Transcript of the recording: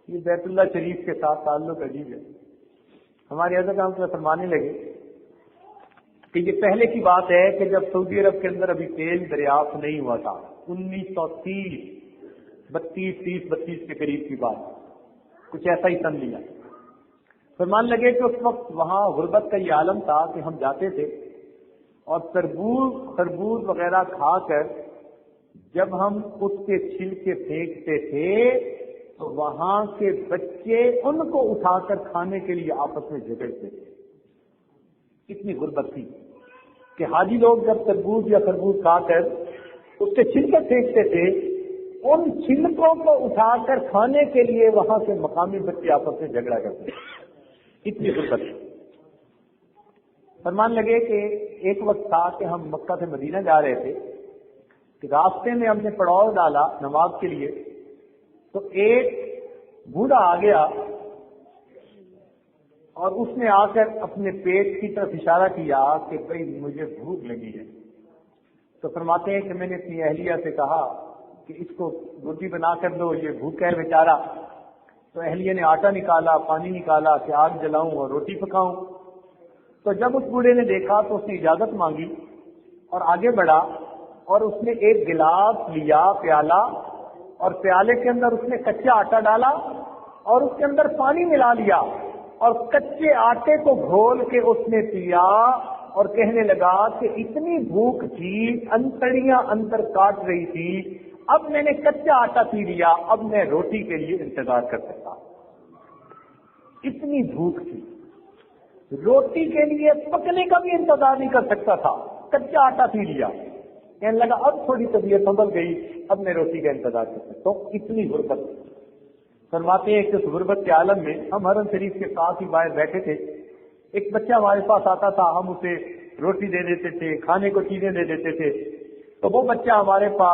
یہ بیت اللہ شریف کے ساتھ تعلق عجیب ہے. ہمارے حضرت ہم فرمانے لگے کہ یہ پہلے کی بات ہے کہ جب سعودی عرب کے اندر ابھی تیل دریافت نہیں ہوا تھا، 1932 کے قریب کی بات، کچھ ایسا ہی سن لیا. فرمان لگے کہ اس وقت وہاں غربت کا یہ عالم تھا کہ ہم جاتے تھے اور تربوز وغیرہ کھا کر جب ہم اس کے چھلکے پھینکتے تھے تو وہاں کے بچے ان کو اٹھا کر کھانے کے لیے آپس میں جھگڑتے تھے. اتنی غربت تھی کہ حاجی لوگ جب تربوز یا خربوز کھا کر اس کے چھلکے پھینکتے تھے، ان چھلکوں کو اٹھا کر کھانے کے لیے وہاں سے مقامی بچے آپس میں جھگڑا کرتے تھے. اتنی غربت. فرمان لگے کہ ایک وقت تھا کہ ہم مکہ سے مدینہ جا رہے تھے کہ راستے میں ہم نے پڑاؤ ڈالا نماز کے لیے، تو ایک بوڑھا آ گیا اور اس نے آ کر اپنے پیٹ کی طرف اشارہ کیا کہ بھئی مجھے بھوک لگی ہے. تو فرماتے ہیں کہ میں نے اپنی اہلیہ سے کہا کہ اس کو روٹی بنا کر دو، یہ بھوکا ہے بیچارہ. تو اہلیہ نے آٹا نکالا، پانی نکالا کہ آگ جلاؤں اور روٹی پکاؤں. تو جب اس بوڑھے نے دیکھا تو اس نے اجازت مانگی اور آگے بڑھا اور اس نے ایک گلاس لیا، پیالہ، اور پیالے کے اندر اس نے کچا آٹا ڈالا اور اس کے اندر پانی ملا لیا اور کچے آٹے کو گھول کے اس نے پیا اور کہنے لگا کہ اتنی بھوک تھی، انتڑیاں اندر کاٹ رہی تھی، اب میں نے کچا آٹا پی لیا، اب میں روٹی کے لیے انتظار کر سکتا. اتنی بھوک تھی، روٹی کے لیے پکنے کا بھی انتظار نہیں کر سکتا تھا، کچا آٹا پی لیا. کہنے لگا اب تھوڑی طبیعت سنبھل گئی، اب میں روٹی کا انتظار کر سکتا ہوں. اتنی غربت. فرماتے ہیں کہ اس غربت کے عالم میں ہم حرم شریف کے پاس ہی باہر بیٹھے تھے، ایک بچہ ہمارے پاس آتا تھا، ہم اسے روٹی دے دیتے تھے، کھانے کو چیزیں دے دیتے تھے. تو وہ بچہ ہمارے پاس